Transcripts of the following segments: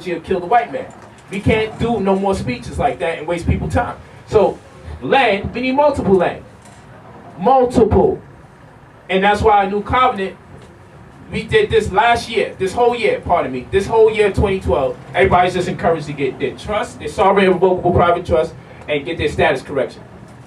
you'll kill the white man. We can't do no more speeches like that and waste people's time. So land, we need multiple land. Multiple. And that's why New Covenant, we did this last year, this whole year 2012, everybody's just encouraged to get their trust, their sovereign irrevocable private trust, and get their status correction.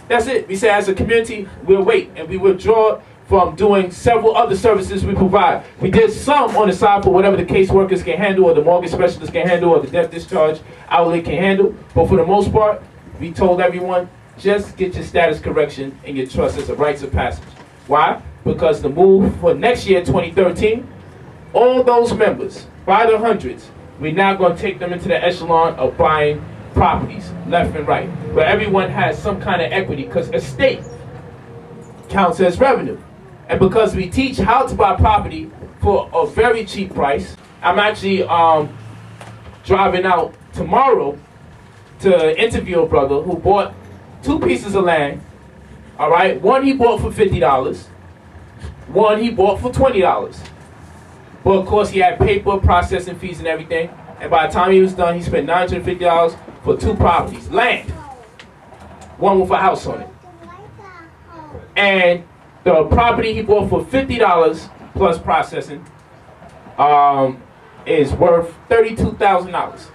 That's it. We say as a community, we'll wait and we withdraw from doing several other services we provide. We did some on the side for whatever the caseworkers can handle, or the mortgage specialists can handle, or the death discharge outlet can handle. But for the most part, we told everyone, just get your status correction and your trust as a rites of passage. Why? Because the move for next year, 2013, all those members, by the hundreds, we're now going to take them into the echelon of buying properties, left and right, where everyone has some kind of equity, because estate counts as revenue. And because we teach how to buy property for a very cheap price, I'm actually driving out tomorrow to interview a brother who bought 2 pieces of land. All right, one he bought for $50, one he bought for $20. But of course he had paper, processing fees and everything. And by the time he was done, he spent $950 for 2 properties, land. One with a house on it. And the property he bought for $50 plus processing is worth $32,000.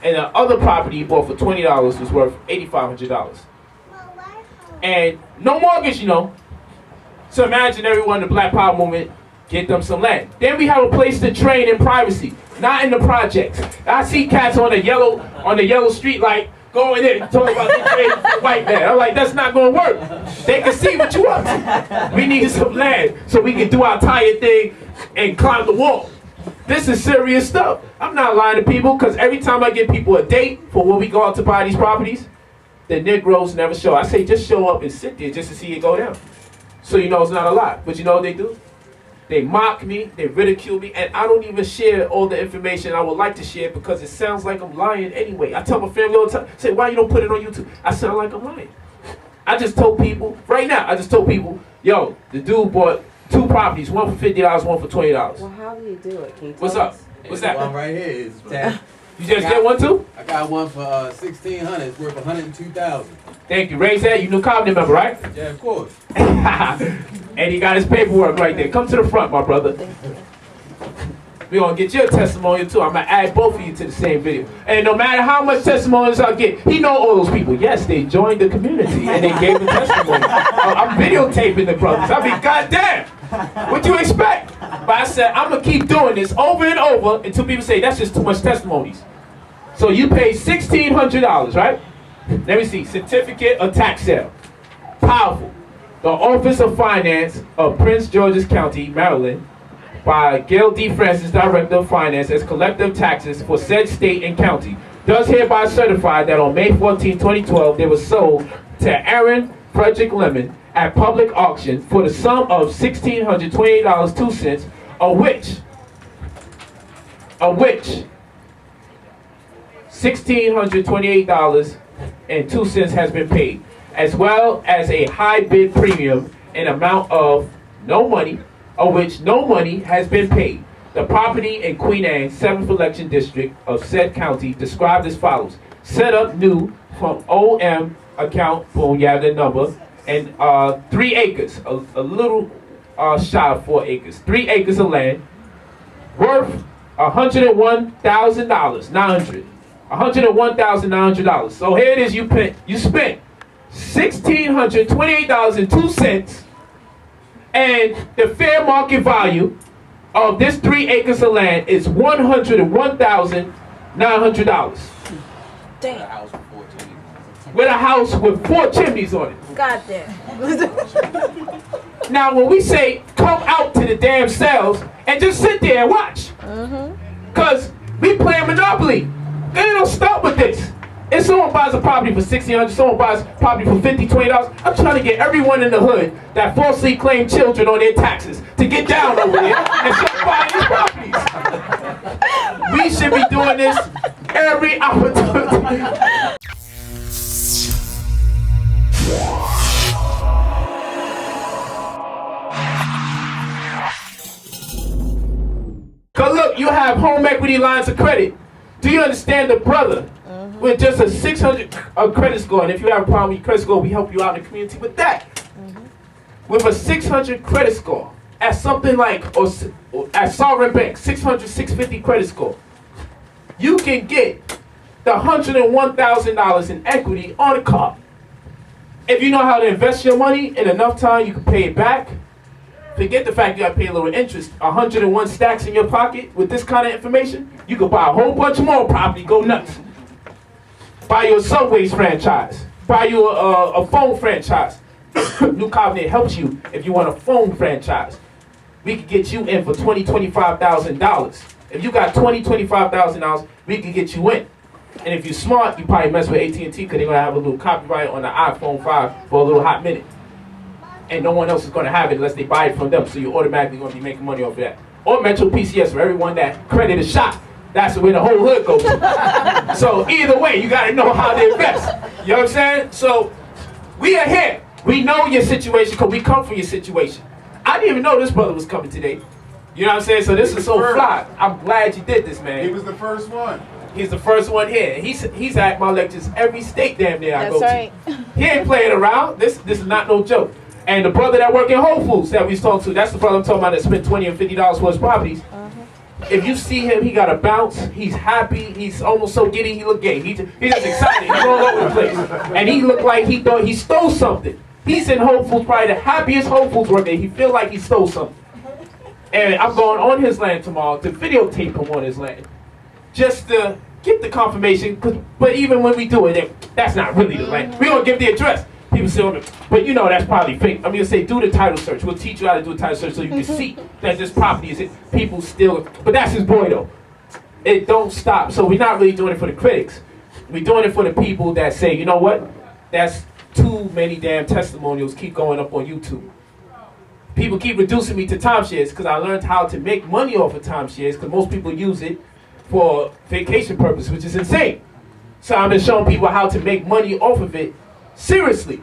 And the other property he bought for $20 was worth $8,500. And no mortgage, you know. So imagine everyone in the Black Power movement, get them some land. Then we have a place to train in privacy, not in the projects. I see cats on the yellow street light going in talking about they trade for white man. I'm like, that's not going to work. They can see what you up to. We need some land so we can do our tired thing and climb the wall. This is serious stuff. I'm not lying to people, because every time I give people a date for when we go out to buy these properties, the Negroes never show. I say just show up and sit there just to see it go down. So you know it's not a lie. But you know what they do? They mock me, they ridicule me, and I don't even share all the information I would like to share, because it sounds like I'm lying anyway. I tell my family all the time, say, why you don't put it on YouTube? I sound like I'm lying. I just told people, right now, yo, the dude bought 2 properties, one for $50, one for $20. Well, how do you do it? Can you tell What's up? us? What's that? One right here is that. You just get one too? I got one for $1,600. It's worth $102,000. Thank you. Raise that. You New Covenant member, right? Yeah, of course. And he got his paperwork right there. Come to the front, my brother. We're going to get your testimony too. I'm going to add both of you to the same video. And no matter how much testimonies I get, he know all those people. Yes, they joined the community and they gave the testimony. I'm videotaping the brothers. I mean, goddamn. What you expect? But I said, I'm going to keep doing this over and over until people say, that's just too much testimonies. So you paid $1,600, right? Let me see. Certificate of tax sale. Powerful. The Office of Finance of Prince George's County, Maryland, by Gail D. Francis, Director of Finance, as collective taxes for said state and county, does hereby certify that on May 14, 2012, they were sold to Aaron Frederick Lemon at public auction for the sum of $1,628.02, of which $1,628.02 has been paid, as well as a high bid premium in amount of no money, of which no money has been paid. The property in Queen Anne, 7th Election District of said county, described as follows. Set up new from OM account, boom, you have the number, and 3 acres, a little shy of 4 acres, 3 acres of land, worth $101,900. $101,900. So here it is, you spent $1,628.02, and the fair market value of this 3 acres of land is $101,900. Damn. With a house with 4 chimneys. With a house with 4 chimneys on it. God damn. Now, when we say come out to the damn cells and just sit there and watch, because we play Monopoly. They don't stop with this. If someone buys a property for $1,600, someone buys property for $50, $20, I'm trying to get everyone in the hood that falsely claim children on their taxes to get down over here and start buying these properties. We should be doing this every opportunity. Cause look, you have home equity lines of credit Do you understand the brother with just a 600 credit score? And if you have a problem with your credit score, we help you out in the community with that. With a 600 credit score, at something like, or at Sovereign Bank, 600, 650 credit score, you can get the $101,000 in equity on a car. If you know how to invest your money in enough time, you can pay it back. Forget the fact you got to pay a little interest. 101 stacks in your pocket with this kind of information, you could buy a whole bunch more property, go nuts. Buy you a Subways franchise. Buy you a phone franchise. New Covenant helps you if you want a phone franchise. We could get you in for $20,000, $25,000. If you got $20,000, $25,000, we could get you in. And if you're smart, you probably mess with AT&T because they're going to have a little copyright on the iPhone 5 for a little hot minute. And no one else is going to have it unless they buy it from them. So you're automatically going to be making money off of that. Or Metro PCS for everyone that credit is shot. That's where the whole hood goes to. So either way, you got to know how to invest. You know what I'm saying? So we are here. We know your situation because we come from your situation. I didn't even know this brother was coming today. You know what I'm saying? So this is so fly. I'm glad you did this, man. He was the first one. He's the first one here. He's at my lectures every state damn near I go That's to. right. He ain't playing around. This is not no joke. And the brother that work in Whole Foods that we was talking to, that's the brother I'm talking about that spent $20 and $50 for his properties. If you see him, he got a bounce. He's happy. He's almost so giddy. He look gay. He's just excited. He's all over the place. And he looked like he thought he stole something. He's in Whole Foods, probably the happiest Whole Foods worker. He feel like he stole something. And I'm going on his land tomorrow to videotape him on his land, just to get the confirmation. But even when we do it, that's not really the land. We don't give the address. People say, but you know that's probably fake. I'm gonna say do the title search. We'll teach you how to do a title search so you can see that this property is it. People still, but that's his boy though. It don't stop. So we're not really doing it for the critics. We're doing it for the people that say, you know what? That's too many damn testimonials keep going up on YouTube. People keep reducing me to timeshares because I learned how to make money off of timeshares because most people use it for vacation purposes, which is insane. So I've been showing people how to make money off of it seriously,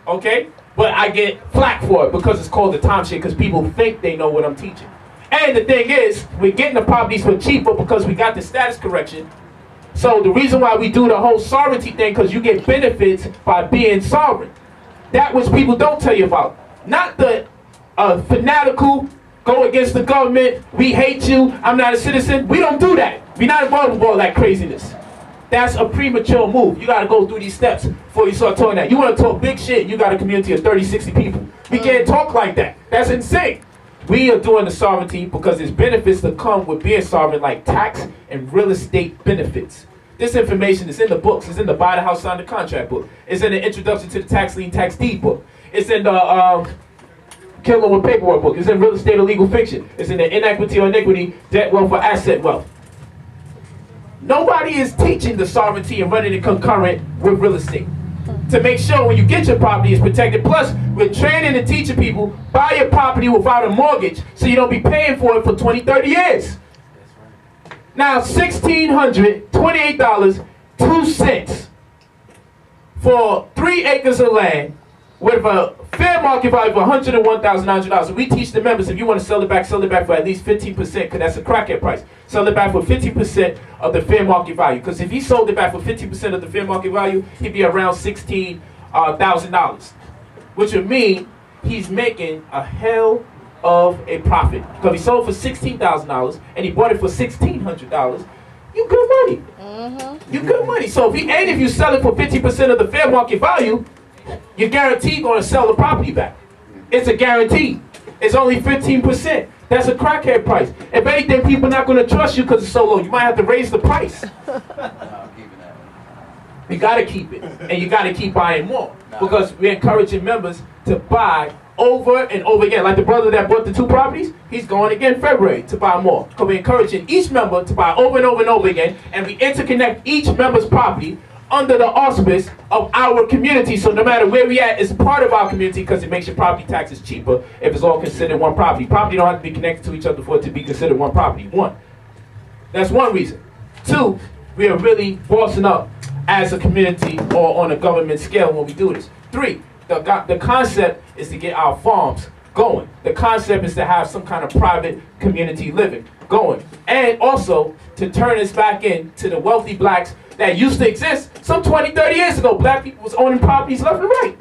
okay? But I get flack for it because it's called the timeshare because people think they know what I'm teaching. And the thing is, we're getting the properties for cheaper because we got the status correction. So the reason why we do the whole sovereignty thing because you get benefits by being sovereign. That which people don't tell you about. Not the fanatical, go against the government, we hate you, I'm not a citizen. We don't do that. We're not involved with all that craziness. That's a premature move. You got to go through these steps before you start talking that. You want to talk big shit, you got a community of 30, 60 people. We can't talk like that. That's insane. We are doing the sovereignty because there's benefits that come with being sovereign, like tax and real estate benefits. This information is in the books. It's in the Buy the House, Sign the Contract book. It's in the Introduction to the Tax Lien Tax Deed book. It's in the Killing with Paperwork book. It's in Real Estate or Legal Fiction. It's in the Inequity or Iniquity, Debt Wealth or Asset Wealth. Nobody is teaching the sovereignty and running it concurrent with real estate. To make sure when you get your property it's protected. Plus, we're training and teaching people, buy your property without a mortgage so you don't be paying for it for 20, 30 years. Now, $1,628.02 for 3 acres of land with a fair market value of $101,900. We teach the members if you want to sell it back for at least 15% because that's a crackhead price. Sell it back for 50% of the fair market value. Because if he sold it back for 50% of the fair market value, he'd be around $16,000. Which would mean he's making a hell of a profit. Because he sold for $16,000 and he bought it for $1,600. You good money. You good money. So if you sell it for 50% of the fair market value, you're guaranteed going to sell the property back. It's a guarantee. It's only 15%. That's a crackhead price. If anything, people are not going to trust you because it's so low. You might have to raise the price. You got to keep it. And you got to keep buying more. Because we're encouraging members to buy over and over again. Like the brother that bought the 2 properties, he's going again February to buy more. Because we're encouraging each member to buy over and over and over again. And we interconnect each member's property under the auspice of our community. So no matter where we at, it's part of our community because it makes your property taxes cheaper if it's all considered one property. Property don't have to be connected to each other for it to be considered one property. 1. That's one reason. 2, we are really bossing up as a community or on a government scale when we do this. 3, the concept is to get our farms going. The concept is to have some kind of private community living going. And also to turn us back into the wealthy blacks that used to exist some 20, 30 years ago. Black people was owning properties left and right.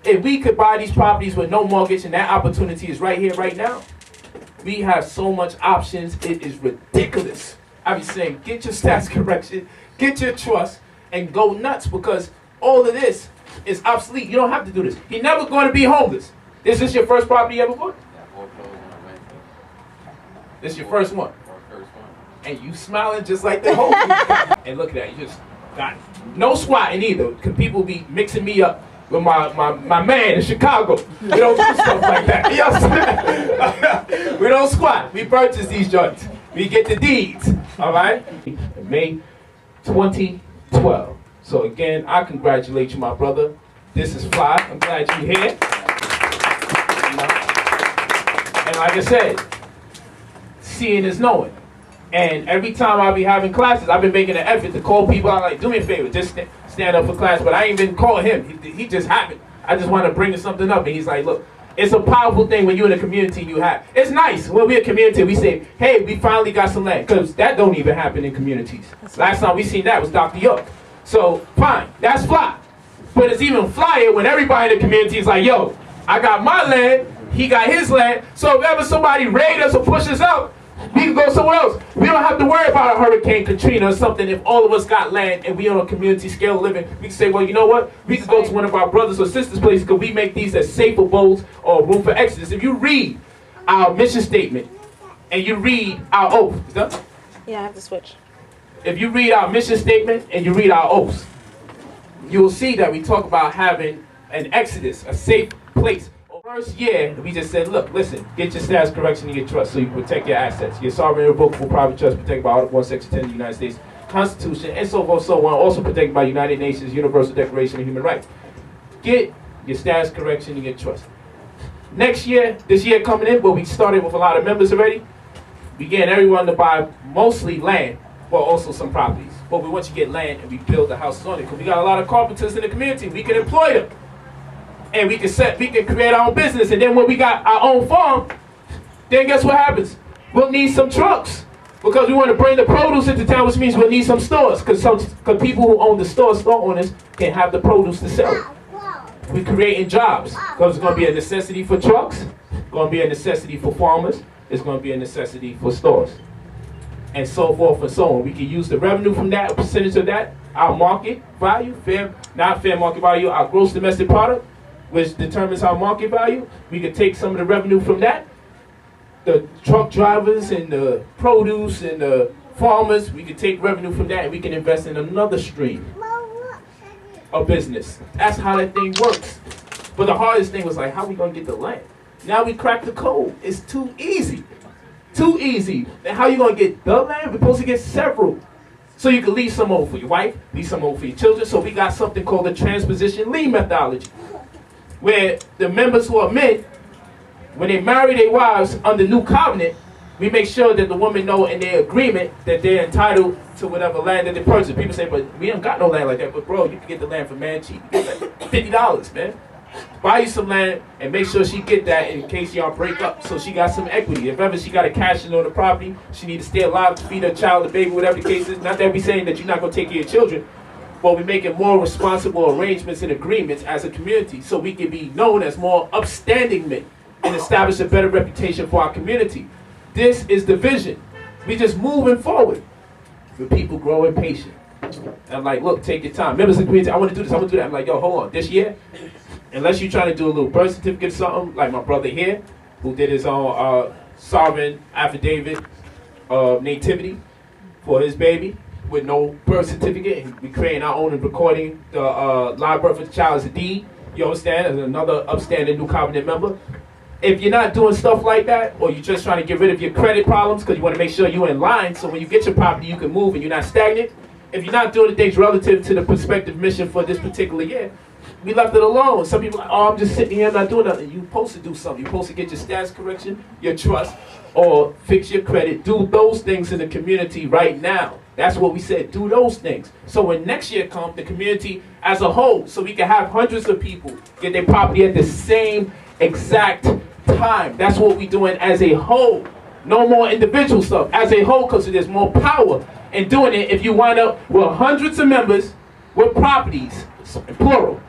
If we could buy these properties with no mortgage, and that opportunity is right here, right now, we have so much options, it is ridiculous. I be saying, get your stats correction, get your trust, and go nuts, because all of this is obsolete. You don't have to do this. You're never going to be homeless. This is your first property you ever bought? This is your first one. And you smiling just like the whole And look at that, you just got no squatting either, because people be mixing me up with my man in Chicago. We don't do stuff like that. You know, we don't squat. We purchase these joints. We get the deeds. All right? May 2012. So again, I congratulate you, my brother. This is fly. I'm glad you're here. You know? And like I said, seeing is knowing. And every time I be having classes, I've been making an effort to call people. I'm like, do me a favor, just stand up for class. But I ain't been calling him. He just happened. I just want to bring something up. And he's like, look, it's a powerful thing when you're in a community you have. It's nice when we're a community, we say, hey, we finally got some land. Because that don't even happen in communities. Last time we seen that was Dr. York. So, fine, that's fly. But it's even flyer when everybody in the community is like, yo, I got my land, he got his land. So if ever somebody raid us or push us out, we can go somewhere else. We don't have to worry about a Hurricane Katrina or something. If all of us got land and we on a community scale of living, we can say, well, you know what? We can go to one of our brothers or sisters' places because we make these as safe abodes or room for exodus. If you read our mission statement and you read our oath, is that? Yeah, I have to switch. If you read our mission statement and you read our oaths, you will see that we talk about having an exodus, a safe place. First year, we just said, look, listen, get your status correction and your trust so you can protect your assets. Your sovereign irrevocable private trust protected by Article 1, Section 10 of the United States Constitution, and so forth, so on, also protected by United Nations Universal Declaration of Human Rights. Get your status correction and your trust. Next year, this year coming in, where we started with a lot of members already, we get everyone to buy mostly land, but also some properties. But we want you to get land and we build the houses on it, because we got a lot of carpenters in the community. We can employ them. And we can create our own business. And then when we got our own farm, then guess what happens? We'll need some trucks, because we want to bring the produce into town, which means we'll need some stores, because people who own the store owners can have the produce to sell. We're creating jobs, because it's going to be a necessity for trucks, it's going to be a necessity for farmers, it's going to be a necessity for stores, and so forth and so on. We can use the revenue from that, a percentage of that, our market value, not fair market value, our gross domestic product, which determines our market value. We could take some of the revenue from that. The truck drivers and the produce and the farmers, we could take revenue from that and we can invest in another stream of business. That's how that thing works. But the hardest thing was like, how are we going to get the land? Now we cracked the code. It's too easy. Too easy. And how are you going to get the land? We're supposed to get several. So you can leave some over for your wife, leave some over for your children. So we got something called the transposition lien methodology, where the members who are men, when they marry their wives under new covenant, we make sure that the women know in their agreement that they're entitled to whatever land that they purchase. People say, but we don't got no land like that. But bro, you can get the land for man cheap. You get like $50, man. Buy you some land and make sure she get that in case y'all break up, so she got some equity. If ever she got to cash in on the property, she need to stay alive to feed her child, the baby, whatever the case is. Not that we saying that you're not going to take care of your children, but we're making more responsible arrangements and agreements as a community so we can be known as more upstanding men and establish a better reputation for our community. This is the vision. We just moving forward. The people growing patient. And I'm like, look, take your time. Members of the community, I want to do this, I want to do that. I'm like, yo, hold on. This year, unless you're trying to do a little birth certificate or something, like my brother here, who did his own sovereign affidavit of nativity for his baby, with no birth certificate, and we creating our own and recording the live birth of the child as a deed. You understand? As another upstanding new covenant member. If you're not doing stuff like that, or you're just trying to get rid of your credit problems because you want to make sure you're in line, so when you get your property, you can move and you're not stagnant. If you're not doing the things relative to the prospective mission for this particular year, we left it alone. Some people are like, oh, I'm just sitting here, I'm not doing nothing. You're supposed to do something. You're supposed to get your status correction, your trust, or fix your credit. Do those things in the community right now. That's what we said, do those things. So when next year comes, the community as a whole, so we can have hundreds of people get their property at the same exact time. That's what we're doing as a whole. No more individual stuff. As a whole, because there's more power in doing it if you wind up with hundreds of members with properties, plural,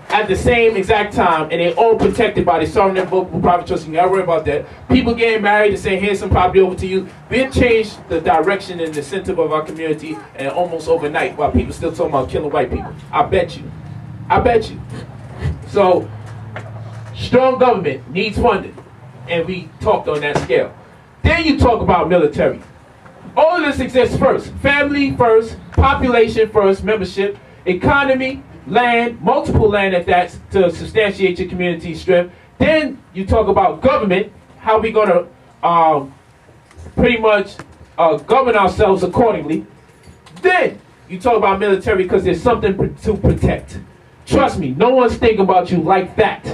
at the same exact time, and they're all protected by the sovereign irrevocable private trust. You gotta worry about that. People getting married and saying, here's some property over to you. We've changed the direction and the incentive of our community and almost overnight, while people still talking about killing white people. I bet you. I bet you. So, strong government needs funding, and we talked on that scale. Then you talk about military. All of this exists first. Family first, population first, membership, economy, land, multiple land at that to substantiate your community strength. Then you talk about government, how we gonna pretty much govern ourselves accordingly. Then you talk about military because there's something to protect. Trust me, no one's thinking about you like that.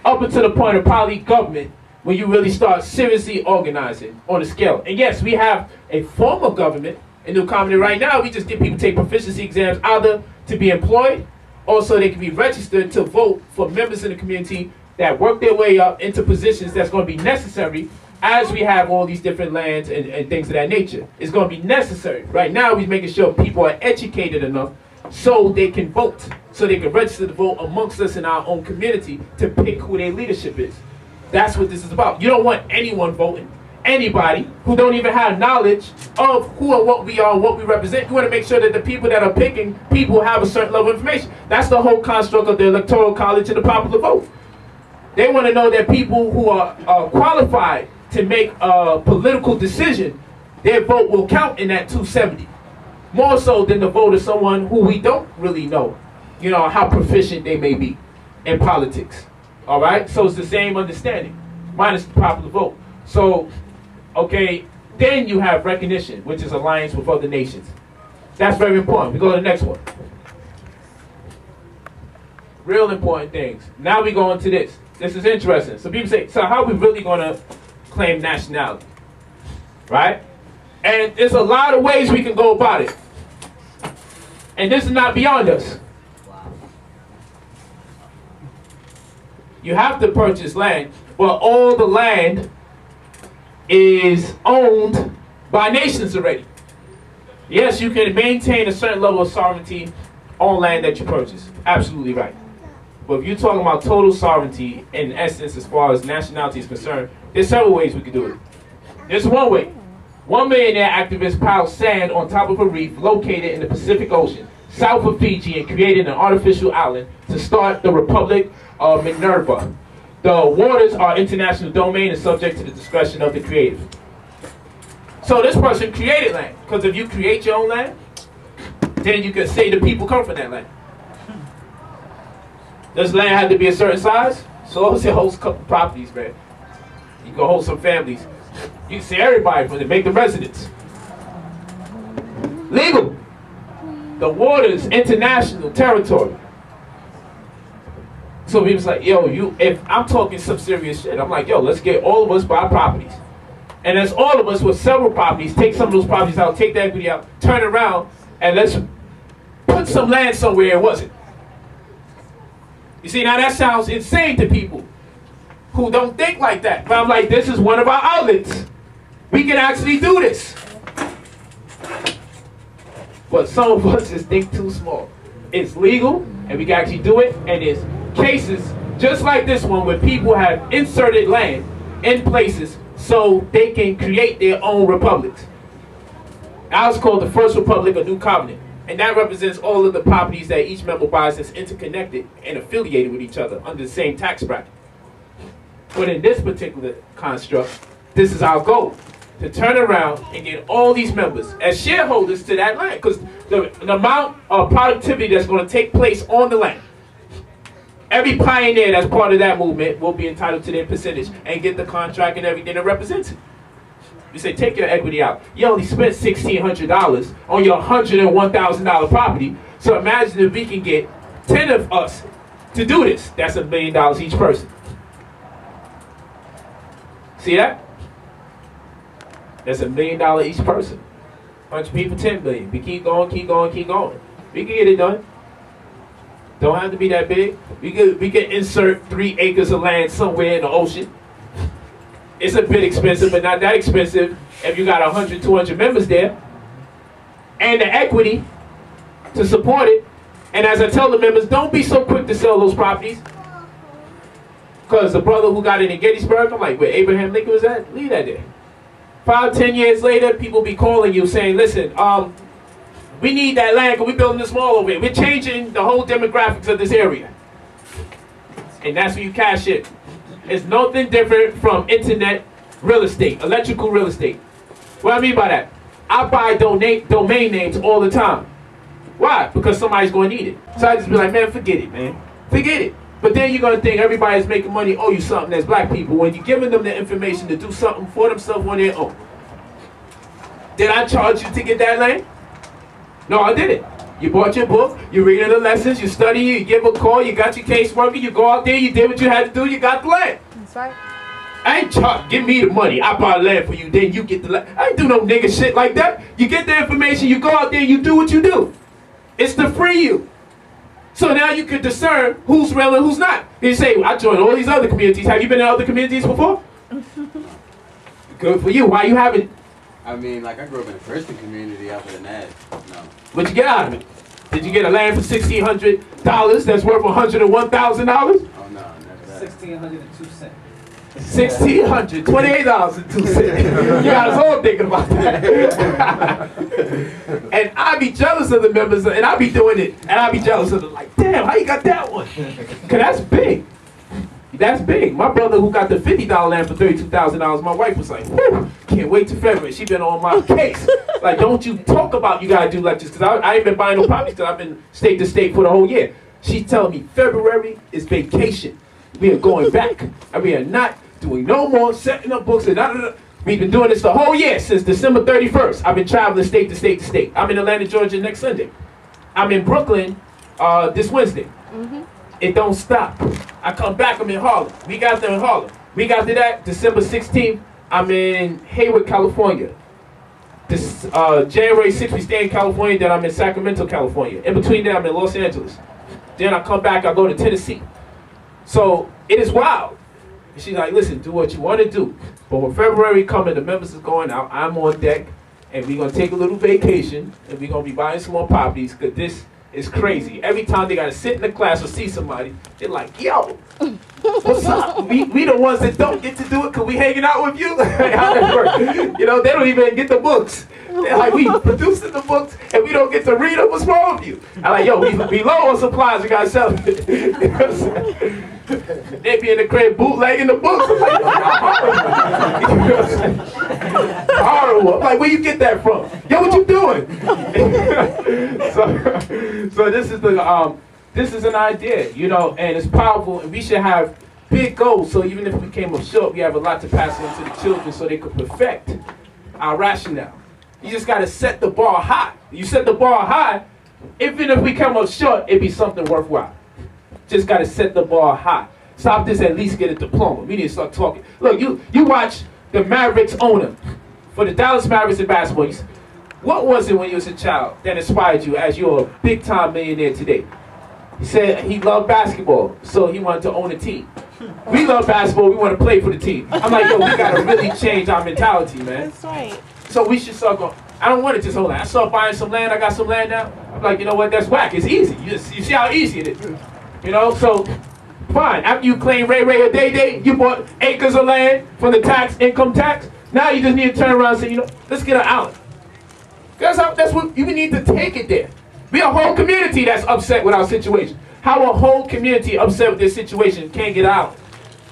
Up until the point of probably government, when you really start seriously organizing on a scale. And yes, we have a form of government in New Covenant right now. We just get people to take proficiency exams either to be employed, or so they can be registered to vote for members in the community that work their way up into positions that's going to be necessary as we have all these different lands and things of that nature. It's going to be necessary. Right now, we're making sure people are educated enough so they can vote, so they can register to vote amongst us in our own community to pick who their leadership is. That's what this is about. You don't want anyone voting. Anybody who don't even have knowledge of who and what we are and what we represent. You want to make sure that the people that are picking people have a certain level of information. That's the whole construct of the Electoral College and the popular vote. They want to know that people who are qualified to make a political decision, their vote will count in that 270. More so than the vote of someone who we don't really know, you know, how proficient they may be in politics. All right? So it's the same understanding, minus the popular vote. So, okay, then you have recognition, which is alliance with other nations. That's very important. We go to the next one. Real important things. Now we go into this. This is interesting. So people say, so how are we really going to claim nationality? Right? And there's a lot of ways we can go about it. And this is not beyond us. You have to purchase land, but all the land is owned by nations already. Yes, you can maintain a certain level of sovereignty on land that you purchase. Absolutely right. But if you're talking about total sovereignty, in essence, as far as nationality is concerned, there's several ways we can do it. There's one way. One millionaire activist piled sand on top of a reef located in the Pacific Ocean, south of Fiji, and created an artificial island to start the Republic of Minerva. The waters are international domain and subject to the discretion of the creator. So this person created land, because if you create your own land, then you can say the people come from that land. Does land have to be a certain size? So it holds a couple properties, man. You can hold some families. You can say everybody from it, make the residents. Legal. The waters, international territory. So people's like, yo, if I'm talking some serious shit, I'm like, yo, let's get all of us buy properties. And as all of us with several properties, take some of those properties out, take the equity out, turn around, and let's put some land somewhere it wasn't. You see, now that sounds insane to people who don't think like that. But I'm like, this is one of our outlets. We can actually do this. But some of us just think too small. It's legal, and we can actually do it, and there's cases just like this one where people have inserted land in places so they can create their own republics. Ours is called the First Republic of New Covenant, and that represents all of the properties that each member buys that's interconnected and affiliated with each other under the same tax bracket. But in this particular construct, this is our goal, to turn around and get all these members as shareholders to that land, because the amount of productivity that's going to take place on the land, every pioneer that's part of that movement will be entitled to their percentage and get the contract and everything that represents it. You say, take your equity out. You only spent $1,600 on your $101,000 property. So imagine if we can get 10 of us to do this. That's $1 million each person. See that? That's $1 million each person. 100 people, 10 million. We keep going, keep going, keep going. We can get it done. Don't have to be that big. We could insert 3 acres of land somewhere in the ocean. It's a bit expensive, but not that expensive if you got 100, 200 members there. And the equity to support it. And as I tell the members, don't be so quick to sell those properties. Because the brother who got it in Gettysburg, I'm like, where Abraham Lincoln was at? Leave that there. 5, 10 years later, people be calling you saying, listen, we need that land because we're building this mall over here. We're changing the whole demographics of this area. And that's where you cash in. It's nothing different from internet real estate, electrical real estate. What I mean by that? I buy domain names all the time. Why? Because somebody's going to need it. So I just be like, man, forget it, man. Forget it. But then you're going to think everybody's making money, owe you something as black people when you're giving them the information to do something for themselves on their own. Did I charge you to get that land? No, I didn't. You bought your book, you're reading the lessons, you study, you give a call, you got your caseworker, you go out there, you did what you had to do, you got the land. That's right. I ain't charge, give me the money, I buy land for you, then you get the land. I ain't do no nigga shit like that. You get the information, you go out there, you do what you do. It's to free you. So now you can discern who's real and who's not. You say, I joined all these other communities. Have you been in other communities before? Good for you. Why you haven't? I mean, like, I grew up in a Christian community. Other than that, no. What'd you get out of it? Did you get a land for $1,600 that's worth $101,000? Oh, no, never that. 1,602 cents. $1,600, $28.02. You got us all thinking about that. And I be jealous of the members, and I be doing it, and I be jealous of them. Like, damn, how you got that one? Cause that's big. That's big. My brother who got the $50 land for $32,000, my wife was like, whew, can't wait till February. She been on my case. Like, don't you talk about you gotta do lectures, cause I ain't been buying no properties cause I've been state to state for the whole year. She's telling me February is vacation. We are going back, and we are not doing no more setting up books and We've been doing this the whole year since December 31st. I've been traveling state to state to state. I'm in Atlanta, Georgia next Sunday. I'm in Brooklyn this Wednesday. It don't stop. I come back, I'm in Harlem. We got there in Harlem. We got to that December 16th. I'm in Hayward, California. This January 6th, we stay in California. Then I'm in Sacramento, California. In between there, I'm in Los Angeles. Then I come back, I go to Tennessee. So it is wild. And she's like, listen, do what you want to do. But when February coming, the members is going out, I'm on deck, and we're going to take a little vacation, and we're going to be buying some more properties, because this is crazy. Every time they got to sit in the class or see somebody, they're like, yo, what's up? We the ones that don't get to do it because we hanging out with you? How that work? You know, they don't even get the books. They're like, we producing the books, and we don't get to read them. What's wrong with you? I'm like, yo, we low on supplies. We got to sell it. You know what I'm saying? They be in the crib bootlegging the books. I'm like, you know what I'm saying? Horrible. I'm like, where you get that from? Yo, what you doing? So this is an idea, you know, and it's powerful, and we should have big goals. So even if we came up short, we have a lot to pass on to the children so they could perfect our rationale. You just got to set the bar high. You set the bar high, even if we come up short, it'd be something worthwhile. Just got to set the bar high. Stop this, at least get a diploma. We need to start talking. Look, you watch the Mavericks owner for the Dallas Mavericks in basketball. What was it when you was a child that inspired you as you're a big-time millionaire today? He said he loved basketball, so he wanted to own a team. We love basketball, we want to play for the team. I'm like, yo, we got to really change our mentality, man. That's right. So we should start going, I don't want to just hold on. I start buying some land, I got some land now. I'm like, you know what, that's whack, it's easy. You see how easy it is. You know, so fine. After you claim Ray or Day, you bought acres of land from the income tax. Now you just need to turn around and say, you know, let's get an island. That's what you need to take it there. We a whole community that's upset with our situation. How a whole community upset with this situation can't get out?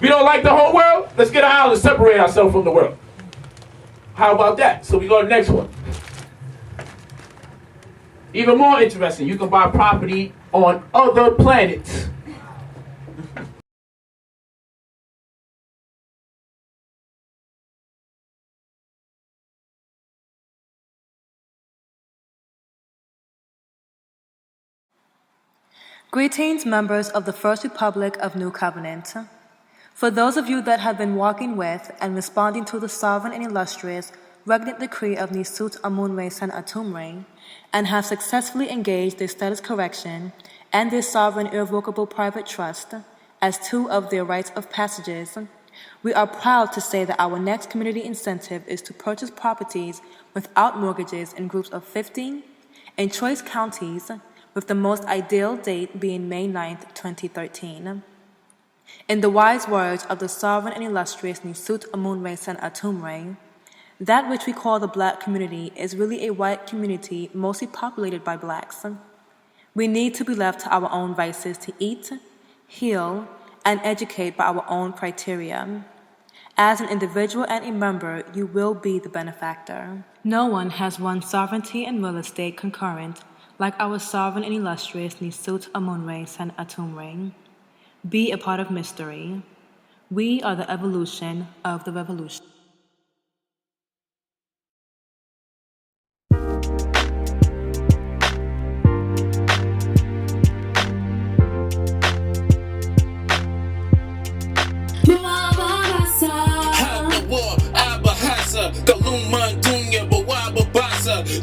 We don't like the whole world? Let's get an island and separate ourselves from the world. How about that? So we go to the next one. Even more interesting, you can buy property on other planets. Greetings, members of the First Republic of New Covenant. For those of you that have been walking with and responding to the sovereign and illustrious regnant decree of Nisut Amun-Re Sen Atum-Re and have successfully engaged the status correction and their sovereign irrevocable private trust as two of their rites of passages, we are proud to say that our next community incentive is to purchase properties without mortgages in groups of 15 in choice counties, with the most ideal date being May 9th, 2013. In the wise words of the sovereign and illustrious Nisut Amun-Re Sen Atum-Re, that which we call the black community is really a white community mostly populated by blacks. We need to be left to our own vices to eat, heal, and educate by our own criteria. As an individual and a member, you will be the benefactor. No one has won sovereignty and real estate concurrent like our sovereign and illustrious Nisut Amun-Re Sen Atum-Re. Be a part of mystery. We are the evolution of the revolution.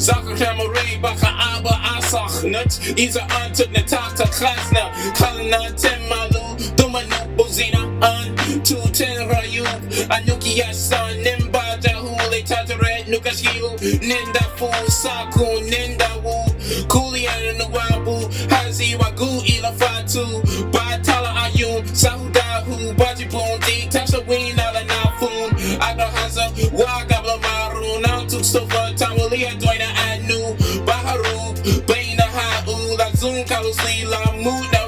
Zaken Cameray, Baka Aba Asach, Nuts, Isa Ant, Natata Klasna, Kalana Temalu, Domano Bozina, An, 210 Rayu, Anukia San, Nimbaja, Hule Tataret, Nukashiu, Ninda Fu, Saku, Ninda Wu, Kulian Nuabu, Hazi Wagu Ilafatu, Batala Ayun, Sahudahu, Bajibun, Tasha Win, Alanafun, Agahaza, Wagabla Maru, now took so far, Tamalia, Doina, Anu, Baharu, Baina Ha'u, Lazun, Kalusli, Lamuda.